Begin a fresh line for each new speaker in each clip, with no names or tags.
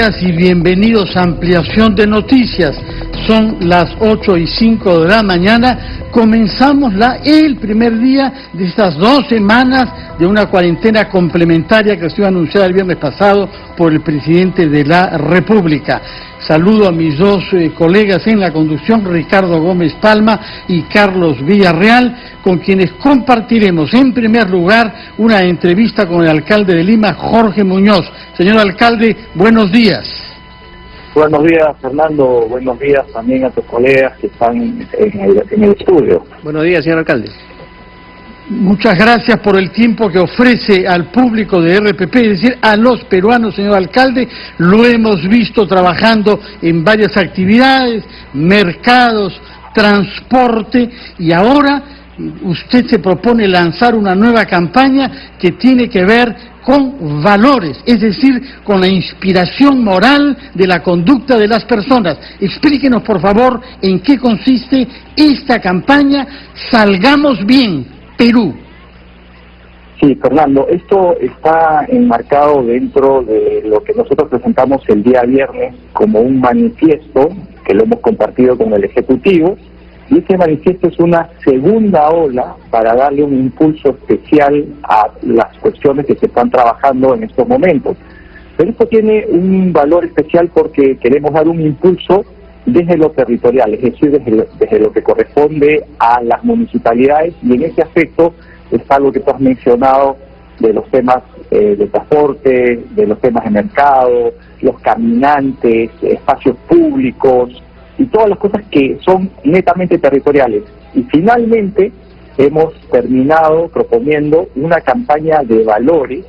días y bienvenidos a Ampliación de Noticias. Son las 8:05 de la mañana. Comenzamos el primer día de estas 2 semanas de una cuarentena complementaria que ha sido anunciada el viernes pasado por el presidente de la República. Saludo a mis dos colegas en la conducción, Ricardo Gómez Palma y Carlos Villarreal, con quienes compartiremos en primer lugar una entrevista con el alcalde de Lima, Jorge Muñoz. Señor alcalde, buenos días.
Buenos días, Fernando. Buenos días también a tus colegas que están en el estudio.
Buenos días, señor alcalde.
Muchas gracias por el tiempo que ofrece al público de RPP, es decir, a los peruanos, señor alcalde. Lo hemos visto trabajando en varias actividades, mercados, transporte, y ahora usted se propone lanzar una nueva campaña que tiene que ver con valores, es decir, con la inspiración moral de la conducta de las personas. Explíquenos, por favor, en qué consiste esta campaña Salgamos Bien, Perú.
Sí, Fernando, esto está enmarcado dentro de lo que nosotros presentamos el día viernes como un manifiesto que lo hemos compartido con el Ejecutivo, y ese manifiesto es una segunda ola para darle un impulso especial a las cuestiones que se están trabajando en estos momentos. Pero esto tiene un valor especial porque queremos dar un impulso desde lo territorial, es decir, desde lo que corresponde a las municipalidades, y en ese aspecto está lo que tú has mencionado de los temas de transporte, de los temas de mercado, los caminantes, espacios públicos y todas las cosas que son netamente territoriales. Y finalmente hemos terminado proponiendo una campaña de valores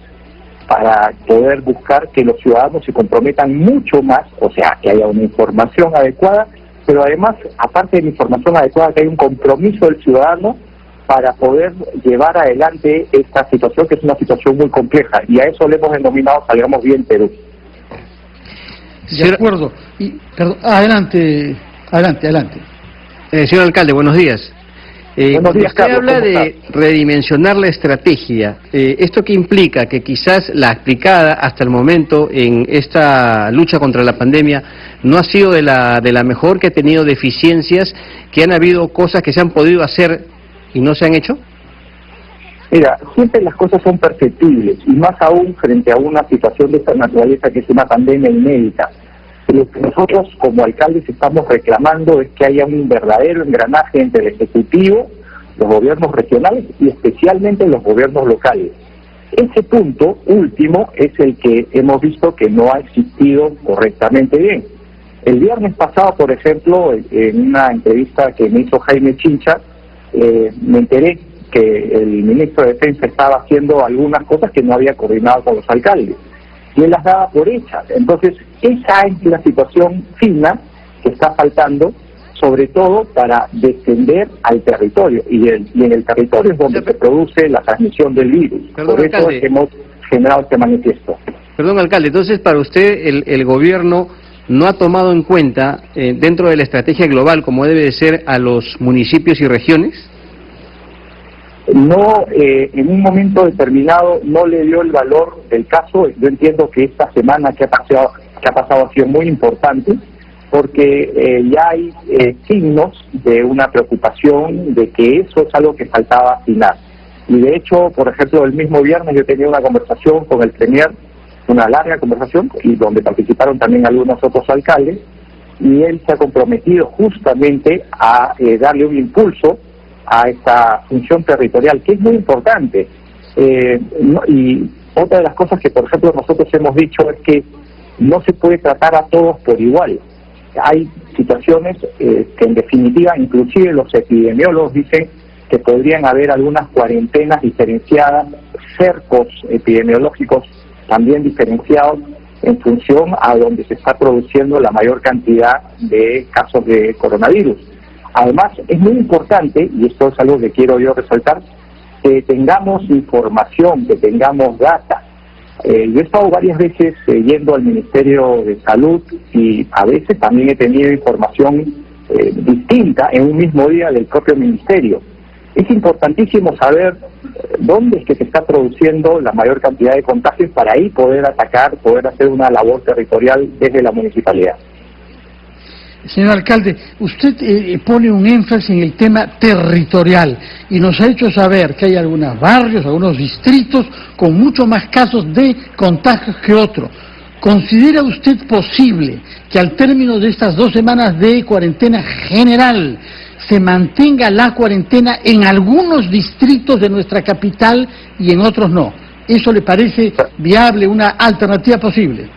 para poder buscar que los ciudadanos se comprometan mucho más, o sea, que haya una información adecuada, pero además, aparte de la información adecuada, que haya un compromiso del ciudadano para poder llevar adelante esta situación, que es una situación muy compleja, y a eso le hemos denominado Salgamos Bien Perú.
De acuerdo. Adelante.
Señor alcalde, buenos días.
Buenos días,
usted
Carlos,
habla de redimensionar la estrategia. ¿Esto qué implica? Que quizás la aplicada hasta el momento en esta lucha contra la pandemia no ha sido de la mejor, que ha tenido deficiencias, que han habido cosas que se han podido hacer y no se han hecho.
Mira, siempre las cosas son perfectibles, y más aún frente a una situación de esta naturaleza que es una pandemia inédita. Lo que nosotros como alcaldes estamos reclamando es que haya un verdadero engranaje entre el Ejecutivo, los gobiernos regionales y especialmente los gobiernos locales. Ese punto último es el que hemos visto que no ha existido correctamente bien. El viernes pasado, por ejemplo, en una entrevista que me hizo Jaime Chincha, me enteré que el ministro de Defensa estaba haciendo algunas cosas que no había coordinado con los alcaldes, y él las daba por hechas. Entonces, esa es la situación fina que está faltando, sobre todo para defender al territorio, y en el territorio es donde se produce la transmisión del virus.
Perdón,
por eso
alcalde,
es que hemos generado este manifiesto.
Perdón, alcalde, entonces para usted el gobierno no ha tomado en cuenta dentro de la estrategia global, como debe de ser, a los municipios y regiones.
No, en un momento determinado no le dio el valor del caso. Yo entiendo que esta semana que ha pasado ha sido muy importante, porque ya hay signos de una preocupación de que eso es algo que faltaba afinar. Y de hecho, por ejemplo, el mismo viernes yo tenía una conversación con el Premier, una larga conversación, y donde participaron también algunos otros alcaldes, y él se ha comprometido justamente a darle un impulso a esta función territorial, que es muy importante. Y otra de las cosas que, por ejemplo, nosotros hemos dicho es que no se puede tratar a todos por igual. Hay situaciones que, en definitiva, inclusive los epidemiólogos dicen que podrían haber algunas cuarentenas diferenciadas, cercos epidemiológicos también diferenciados en función a donde se está produciendo la mayor cantidad de casos de coronavirus. Además, es muy importante, y esto es algo que quiero yo resaltar, que tengamos información, que tengamos data. Yo he estado varias veces yendo al Ministerio de Salud, y a veces también he tenido información distinta en un mismo día del propio Ministerio. Es importantísimo saber dónde es que se está produciendo la mayor cantidad de contagios para ahí poder atacar, poder hacer una labor territorial desde la municipalidad.
Señor alcalde, usted pone un énfasis en el tema territorial y nos ha hecho saber que hay algunos barrios, algunos distritos con mucho más casos de contagios que otros. ¿Considera usted posible que al término de estas 2 semanas de cuarentena general se mantenga la cuarentena en algunos distritos de nuestra capital y en otros no? ¿Eso le parece viable, una alternativa posible?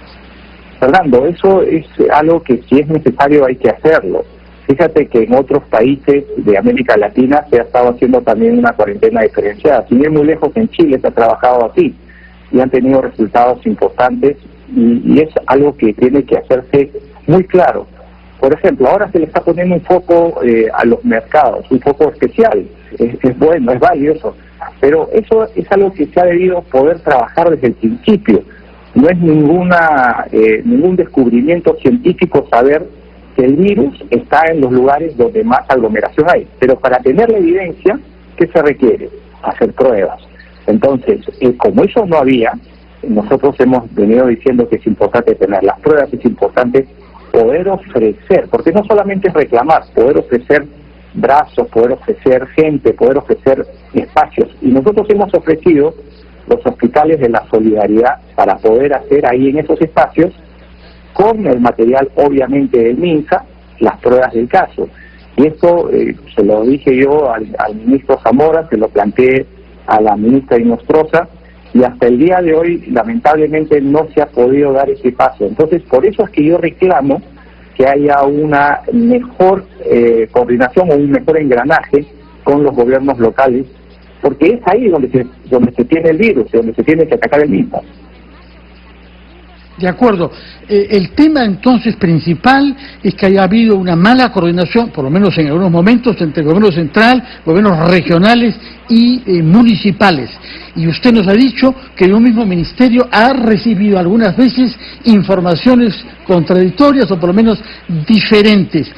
Fernando, eso es algo que si es necesario hay que hacerlo. Fíjate que en otros países de América Latina se ha estado haciendo también una cuarentena diferenciada. Sin ir muy lejos, en Chile se ha trabajado así y han tenido resultados importantes y es algo que tiene que hacerse muy claro. Por ejemplo, ahora se le está poniendo un foco a los mercados, un foco especial. Es bueno, es valioso, pero eso es algo que se ha debido poder trabajar desde el principio. No es ningún descubrimiento científico saber que el virus está en los lugares donde más aglomeración hay. Pero para tener la evidencia, ¿qué se requiere? Hacer pruebas. Entonces, como eso no había, nosotros hemos venido diciendo que es importante tener las pruebas, es importante poder ofrecer, porque no solamente es reclamar, poder ofrecer brazos, poder ofrecer gente, poder ofrecer espacios. Y nosotros hemos ofrecido los hospitales de la solidaridad para poder hacer ahí en esos espacios, con el material obviamente del MINSA, las pruebas del caso. Y esto se lo dije yo al ministro Zamora, se lo planteé a la ministra Inostroza, y hasta el día de hoy lamentablemente no se ha podido dar ese paso. Entonces por eso es que yo reclamo que haya una mejor coordinación o un mejor engranaje con los gobiernos locales, porque es ahí donde se tiene el virus, donde se tiene que atacar el mismo.
De acuerdo. El tema entonces principal es que haya habido una mala coordinación, por lo menos en algunos momentos, entre el gobierno central, gobiernos regionales y municipales. Y usted nos ha dicho que un mismo ministerio ha recibido algunas veces informaciones contradictorias o por lo menos diferentes.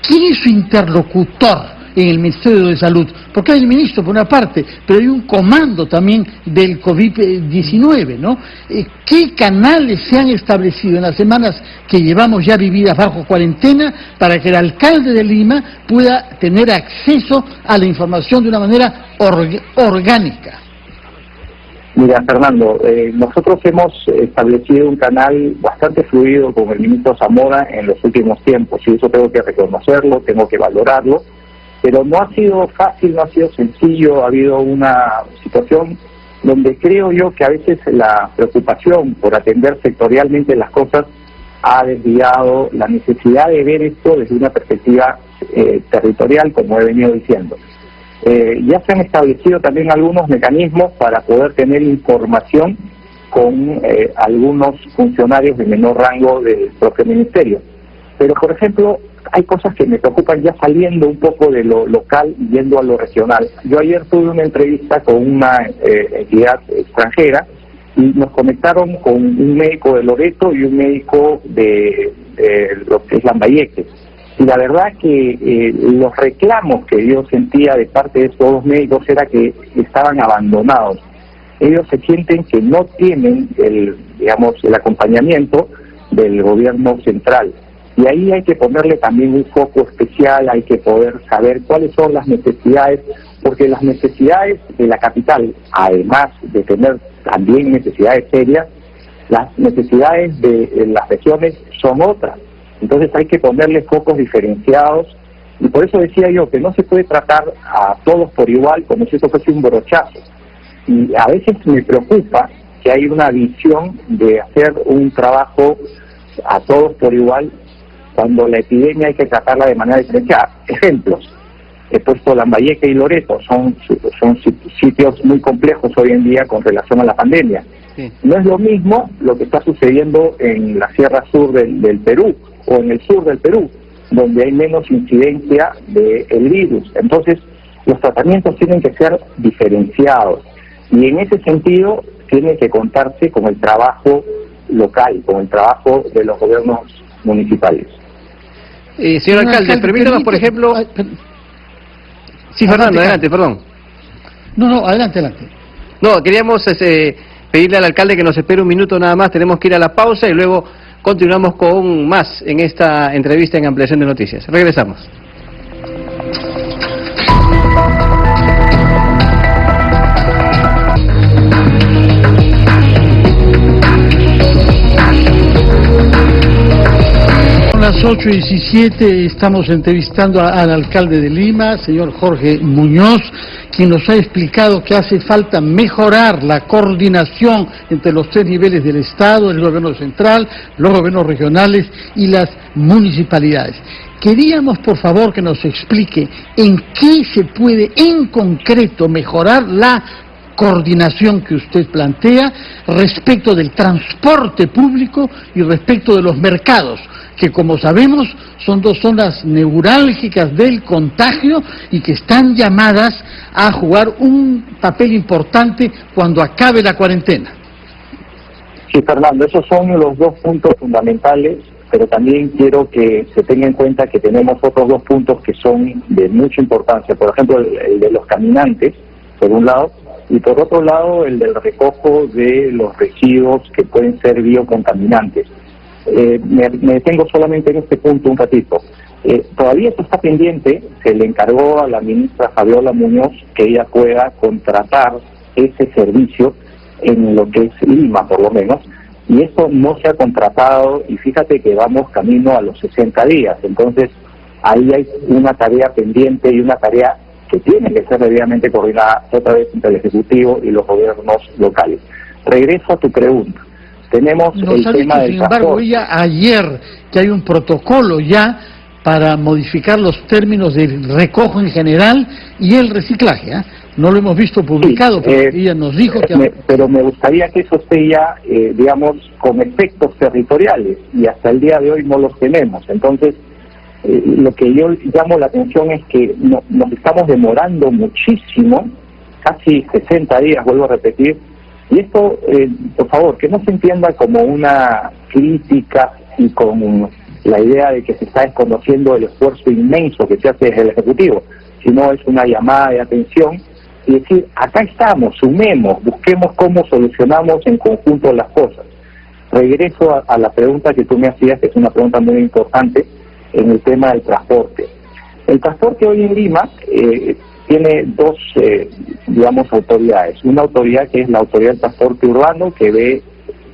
¿Quién es su interlocutor en el Ministerio de Salud? Porque hay el ministro por una parte, pero hay un comando también del COVID-19, ¿no? ¿Qué canales se han establecido en las semanas que llevamos ya vividas bajo cuarentena para que el alcalde de Lima pueda tener acceso a la información de una manera orgánica?
Mira, Fernando, nosotros hemos establecido un canal bastante fluido con el ministro Zamora en los últimos tiempos, y eso tengo que reconocerlo, tengo que valorarlo. Pero no ha sido fácil, no ha sido sencillo, ha habido una situación donde creo yo que a veces la preocupación por atender sectorialmente las cosas ha desviado la necesidad de ver esto desde una perspectiva territorial, como he venido diciendo. Ya se han establecido también algunos mecanismos para poder tener información con algunos funcionarios de menor rango del propio ministerio. Pero, por ejemplo, hay cosas que me preocupan ya saliendo un poco de lo local y yendo a lo regional. Yo ayer tuve una entrevista con una entidad extranjera y nos conectaron con un médico de Loreto y un médico de lo que es Lambayeque. Y la verdad que los reclamos que yo sentía de parte de estos dos médicos era que estaban abandonados. Ellos se sienten que no tienen el acompañamiento del gobierno central. Y ahí hay que ponerle también un foco especial, hay que poder saber cuáles son las necesidades, porque las necesidades de la capital, además de tener también necesidades serias, las necesidades de las regiones son otras. Entonces hay que ponerle focos diferenciados, y por eso decía yo que no se puede tratar a todos por igual como si esto fuese un brochazo. Y a veces me preocupa que hay una visión de hacer un trabajo a todos por igual, cuando la epidemia hay que tratarla de manera diferenciada. Ejemplos, he puesto Lambayeque y Loreto, son sitios muy complejos hoy en día con relación a la pandemia. Sí. No es lo mismo lo que está sucediendo en la Sierra Sur del Perú o en el sur del Perú, donde hay menos incidencia del virus. Entonces, los tratamientos tienen que ser diferenciados y en ese sentido tiene que contarse con el trabajo local, con el trabajo de los gobiernos municipales.
Señor alcalde, permítanos, por ejemplo... Sí, Fernando, adelante, perdón.
No, adelante.
No, queríamos pedirle al alcalde que nos espere un minuto nada más, tenemos que ir a la pausa y luego continuamos con más en esta entrevista en Ampliación de Noticias. Regresamos.
Son las 8:17, estamos entrevistando al alcalde de Lima, señor Jorge Muñoz, quien nos ha explicado que hace falta mejorar la coordinación entre los tres niveles del Estado, el gobierno central, los gobiernos regionales y las municipalidades. Queríamos, por favor, que nos explique en qué se puede en concreto mejorar la coordinación que usted plantea respecto del transporte público y respecto de los mercados, que como sabemos son dos zonas neurálgicas del contagio y que están llamadas a jugar un papel importante cuando acabe la cuarentena.
Sí, Fernando, esos son los dos puntos fundamentales, pero también quiero que se tenga en cuenta que tenemos otros dos puntos que son de mucha importancia. Por ejemplo, el de los caminantes, por un lado, y por otro lado el del recojo de los residuos que pueden ser biocontaminantes. Me detengo solamente en este punto un ratito. Todavía esto está pendiente, se le encargó a la ministra Fabiola Muñoz que ella pueda contratar ese servicio en lo que es Lima, por lo menos, y esto no se ha contratado, y fíjate que vamos camino a los 60 días, entonces ahí hay una tarea pendiente y una tarea que tiene que ser debidamente coordinada otra vez entre el Ejecutivo y los gobiernos locales. Regreso a tu pregunta. Tenemos el tema del
sin embargo, ella ayer que hay un protocolo ya para modificar los términos del recojo en general y el reciclaje, ¿eh? No lo hemos visto publicado, sí, pero ella nos dijo que...
Pero me gustaría que eso esté ya, digamos, con efectos territoriales, y hasta el día de hoy no los tenemos. Entonces, lo que yo llamo la atención es que nos estamos demorando muchísimo, casi 60 días, vuelvo a repetir, y esto, por favor, que no se entienda como una crítica y con la idea de que se está desconociendo el esfuerzo inmenso que se hace desde el Ejecutivo, sino es una llamada de atención y decir, acá estamos, sumemos, busquemos cómo solucionamos en conjunto las cosas. Regreso a la pregunta que tú me hacías, que es una pregunta muy importante, en el tema del transporte. El transporte hoy en Lima tiene dos, digamos, autoridades. Una autoridad que es la Autoridad del Transporte Urbano, que ve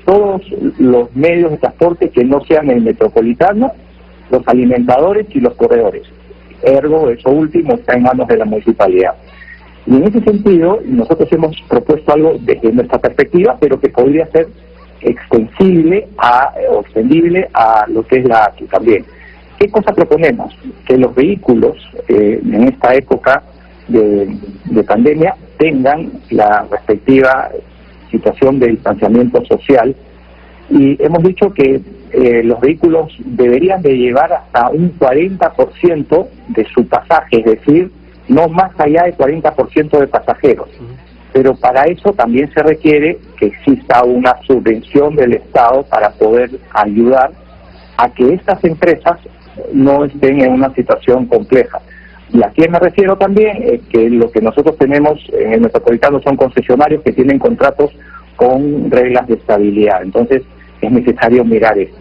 todos los medios de transporte que no sean el metropolitano, los alimentadores y los corredores. Ergo, eso último está en manos de la municipalidad. Y en ese sentido, nosotros hemos propuesto algo desde nuestra perspectiva, pero que podría ser extensible o extendible a lo que es la ATU también. ¿Qué cosa proponemos? Que los vehículos en esta época de pandemia tengan la respectiva situación de distanciamiento social, y hemos dicho que los vehículos deberían de llevar hasta un 40% de su pasaje, es decir, no más allá del 40% de pasajeros. Pero para eso también se requiere que exista una subvención del Estado para poder ayudar a que estas empresas no estén en una situación compleja. Y a qué me refiero también es que lo que nosotros tenemos en el metropolitano son concesionarios que tienen contratos con reglas de estabilidad. Entonces es necesario mirar esto.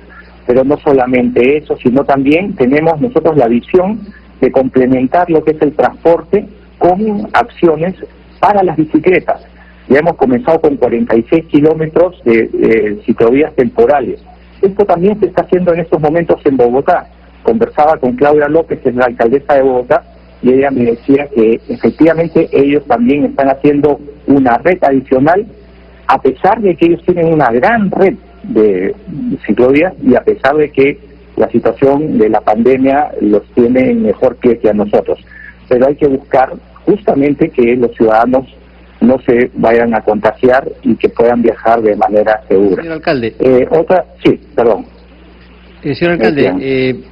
Pero no solamente eso, sino también tenemos nosotros la visión de complementar lo que es el transporte con acciones para las bicicletas. Ya hemos comenzado con 46 kilómetros de ciclovías temporales. Esto también se está haciendo en estos momentos en Bogotá. Conversaba con Claudia López, que es la alcaldesa de Bogotá, y ella me decía que efectivamente ellos también están haciendo una red adicional, a pesar de que ellos tienen una gran red de ciclovías y a pesar de que la situación de la pandemia los tiene en mejor pie que a nosotros. Pero hay que buscar justamente que los ciudadanos no se vayan a contagiar y que puedan viajar de manera segura.
Señor alcalde.
Sí, perdón.
Señor alcalde,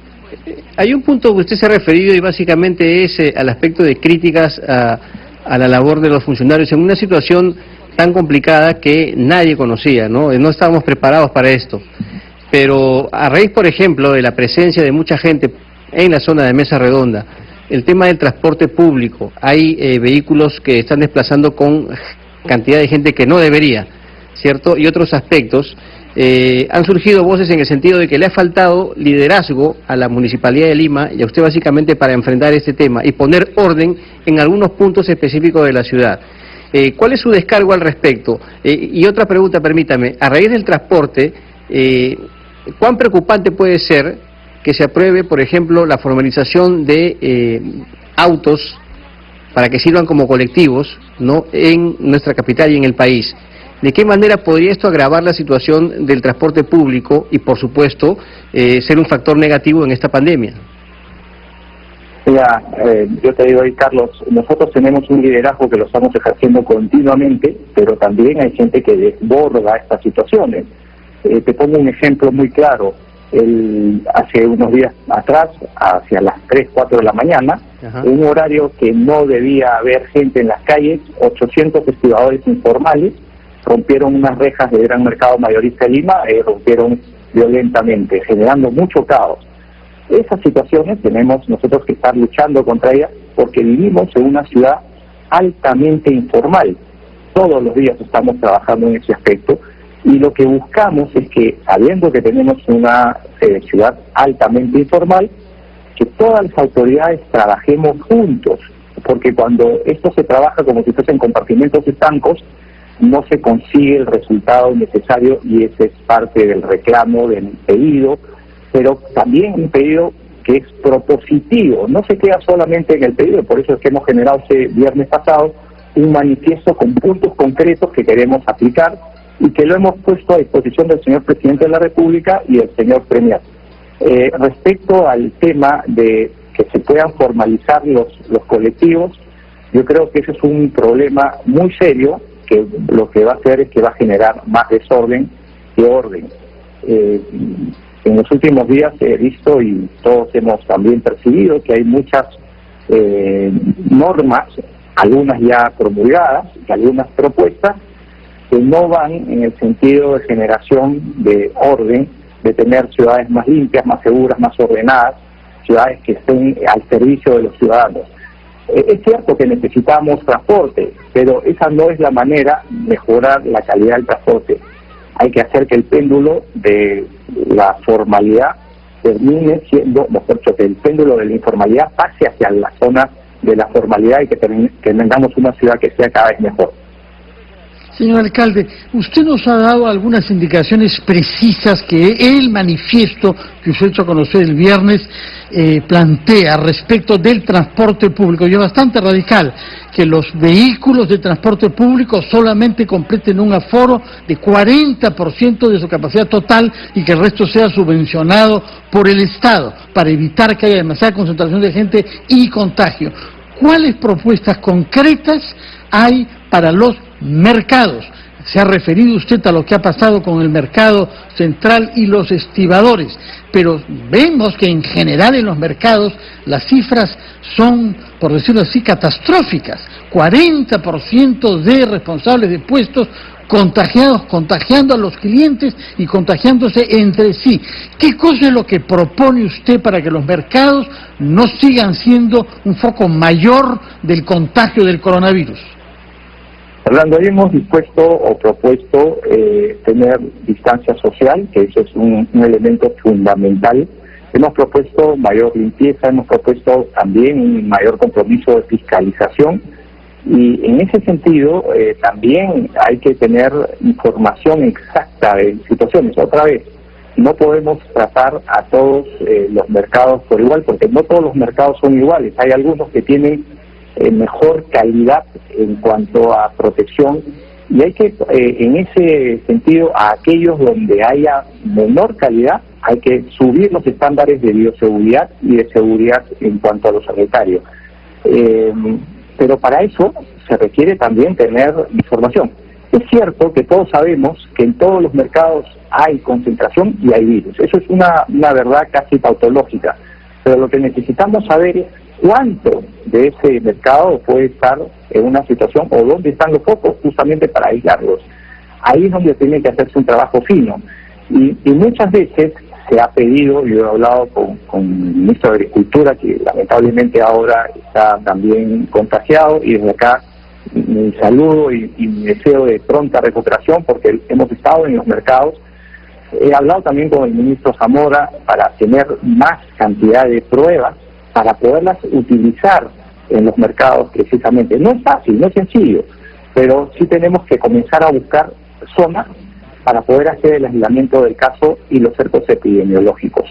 hay un punto que usted se ha referido y básicamente es al aspecto de críticas a la labor de los funcionarios en una situación tan complicada que nadie conocía, ¿no? No estábamos preparados para esto. Pero a raíz, por ejemplo, de la presencia de mucha gente en la zona de Mesa Redonda, el tema del transporte público, hay vehículos que están desplazando con cantidad de gente que no debería, ¿cierto? Y otros aspectos. Han surgido voces en el sentido de que le ha faltado liderazgo a la Municipalidad de Lima y a usted básicamente para enfrentar este tema y poner orden en algunos puntos específicos de la ciudad. ¿Cuál es su descargo al respecto? Y otra pregunta, permítame, a raíz del transporte, ¿cuán preocupante puede ser que se apruebe, por ejemplo, la formalización de autos para que sirvan como colectivos, ¿no?, en nuestra capital y en el país? ¿De qué manera podría esto agravar la situación del transporte público y, por supuesto, ser un factor negativo en esta pandemia?
Mira, yo te digo ahí, Carlos, nosotros tenemos un liderazgo que lo estamos ejerciendo continuamente, pero también hay gente que desborda estas situaciones. Te pongo un ejemplo muy claro. Hace unos días atrás, hacia las 3, 4 de la mañana, en un horario que no debía haber gente en las calles, 800 estibadores informales rompieron unas rejas del gran mercado mayorista de Lima, rompieron violentamente, generando mucho caos. Esas situaciones tenemos nosotros que estar luchando contra ellas porque vivimos en una ciudad altamente informal. Todos los días estamos trabajando en ese aspecto y lo que buscamos es que, sabiendo que tenemos una ciudad altamente informal, que todas las autoridades trabajemos juntos, porque cuando esto se trabaja como si fuesen compartimentos estancos, no se consigue el resultado necesario y ese es parte del reclamo, del pedido, pero también un pedido que es propositivo, no se queda solamente en el pedido, por eso es que hemos generado este viernes pasado un manifiesto con puntos concretos que queremos aplicar y que lo hemos puesto a disposición del señor Presidente de la República y del señor Premier. Respecto al tema de que se puedan formalizar los colectivos, yo creo que ese es un problema muy serio que lo que va a hacer es que va a generar más desorden que orden. En los últimos días he visto y todos hemos también percibido que hay muchas normas, algunas ya promulgadas y algunas propuestas que no van en el sentido de generación de orden, de tener ciudades más limpias, más seguras, más ordenadas, ciudades que estén al servicio de los ciudadanos. Es cierto que necesitamos transporte, pero esa no es la manera de mejorar la calidad del transporte. Hay que hacer que el péndulo de la formalidad termine siendo, mejor dicho, que el péndulo de la informalidad pase hacia la zona de la formalidad y que tengamos una ciudad que sea cada vez mejor.
Señor alcalde, usted nos ha dado algunas indicaciones precisas que el manifiesto que usted ha hecho a conocer el viernes plantea respecto del transporte público, y es bastante radical, que los vehículos de transporte público solamente completen un aforo de 40% de su capacidad total y que el resto sea subvencionado por el Estado para evitar que haya demasiada concentración de gente y contagio. ¿Cuáles propuestas concretas hay para los mercados? Se ha referido usted a lo que ha pasado con el mercado central y los estibadores, pero vemos que en general en los mercados las cifras son, por decirlo así, catastróficas. 40% de responsables de puestos contagiados, contagiando a los clientes y contagiándose entre sí. ¿Qué cosa es lo que propone usted para que los mercados no sigan siendo un foco mayor del contagio del coronavirus?
Fernando, hoy hemos dispuesto o propuesto tener distancia social, que eso es un elemento fundamental. Hemos propuesto mayor limpieza, hemos propuesto también un mayor compromiso de fiscalización y en ese sentido también hay que tener información exacta de situaciones. Otra vez, no podemos tratar a todos los mercados por igual, porque no todos los mercados son iguales. Hay algunos que tienen mejor calidad en cuanto a protección y hay que, en ese sentido, a aquellos donde haya menor calidad, hay que subir los estándares de bioseguridad y de seguridad en cuanto a lo sanitario. Pero para eso se requiere también tener información. Es cierto que todos sabemos que en todos los mercados hay concentración y hay virus. Eso es una verdad casi tautológica. Pero lo que necesitamos saber es cuánto de ese mercado puede estar en una situación o dónde están los focos justamente para aislarlos. Ahí es donde tiene que hacerse un trabajo fino. Y muchas veces se ha pedido, yo he hablado con el ministro de Agricultura, que lamentablemente ahora está también contagiado, y desde acá mi saludo y mi deseo de pronta recuperación, porque hemos estado en los mercados. He hablado también con el ministro Zamora para tener más cantidad de pruebas para poderlas utilizar en los mercados precisamente. No es fácil, no es sencillo, pero sí tenemos que comenzar a buscar zonas para poder hacer el aislamiento del caso y los cercos epidemiológicos.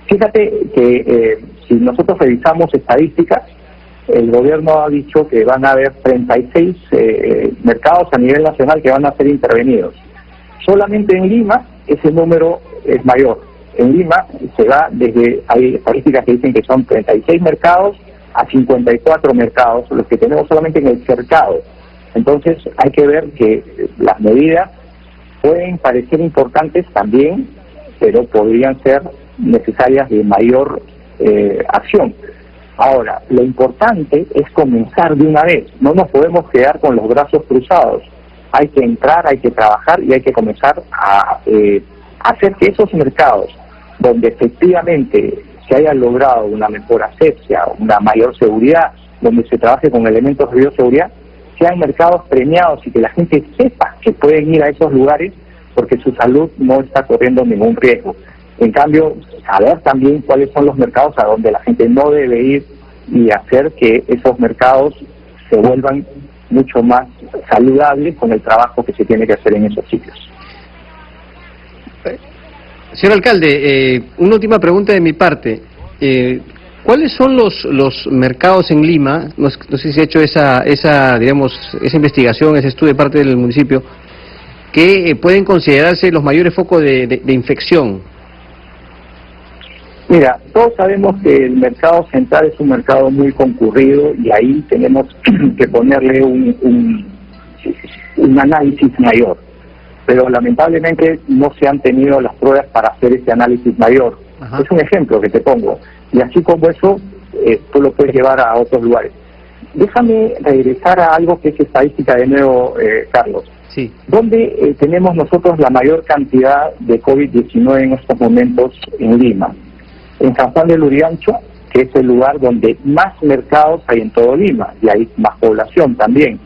Fíjate que si nosotros revisamos estadísticas, el gobierno ha dicho que van a haber 36 mercados a nivel nacional que van a ser intervenidos. Solamente en Lima ese número es mayor. En Lima se va hay estadísticas que dicen que son 36 mercados a 54 mercados, los que tenemos solamente en el cercado. Entonces hay que ver que las medidas pueden parecer importantes también, pero podrían ser necesarias de mayor acción. Ahora, lo importante es comenzar de una vez. No nos podemos quedar con los brazos cruzados. Hay que entrar, hay que trabajar y hay que comenzar a hacer que esos mercados donde efectivamente se haya logrado una mejor asepsia, una mayor seguridad, donde se trabaje con elementos de bioseguridad, sean mercados premiados y que la gente sepa que pueden ir a esos lugares porque su salud no está corriendo ningún riesgo. En cambio, saber también cuáles son los mercados a donde la gente no debe ir y hacer que esos mercados se vuelvan mucho más saludables con el trabajo que se tiene que hacer en esos sitios.
Señor alcalde, una última pregunta de mi parte. ¿Cuáles son los mercados en Lima? No sé si ha hecho esa investigación, ese estudio de parte del municipio, que pueden considerarse los mayores focos de infección.
Mira, todos sabemos que el mercado central es un mercado muy concurrido y ahí tenemos que ponerle un análisis mayor. Pero lamentablemente no se han tenido las pruebas para hacer ese análisis mayor. Ajá. Es un ejemplo que te pongo. Y así como eso, tú lo puedes llevar a otros lugares. Déjame regresar a algo que es estadística de nuevo, Carlos.
Sí.
¿Dónde tenemos nosotros la mayor cantidad de COVID-19 en estos momentos en Lima? En San Juan de Lurigancho, que es el lugar donde más mercados hay en todo Lima, y hay más población también.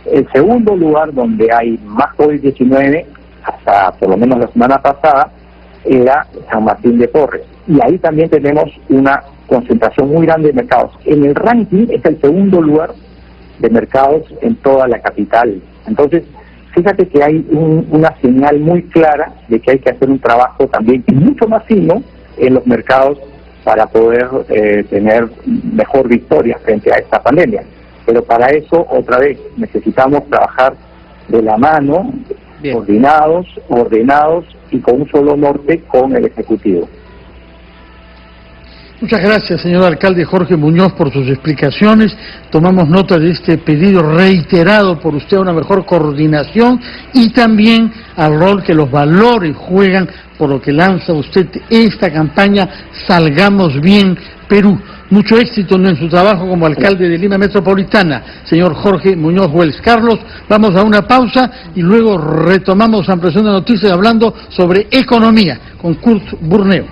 El segundo lugar donde hay más COVID-19, hasta por lo menos la semana pasada, era San Martín de Porres. Y ahí también tenemos una concentración muy grande de mercados. En el ranking es el segundo lugar de mercados en toda la capital. Entonces, fíjate que hay una señal muy clara de que hay que hacer un trabajo también mucho más fino en los mercados para poder tener mejor victoria frente a esta pandemia. Pero para eso, otra vez, necesitamos trabajar de la mano, bien, ordenados y con un solo norte con el Ejecutivo.
Muchas gracias, señor alcalde Jorge Muñoz, por sus explicaciones. Tomamos nota de este pedido reiterado por usted a una mejor coordinación y también al rol que los valores juegan, por lo que lanza usted esta campaña Salgamos Bien Perú. Mucho éxito en su trabajo como alcalde de Lima Metropolitana, señor Jorge Muñoz Wells. Carlos, vamos a una pausa y luego retomamos Ampliación de Noticias hablando sobre economía con Kurt Burneo.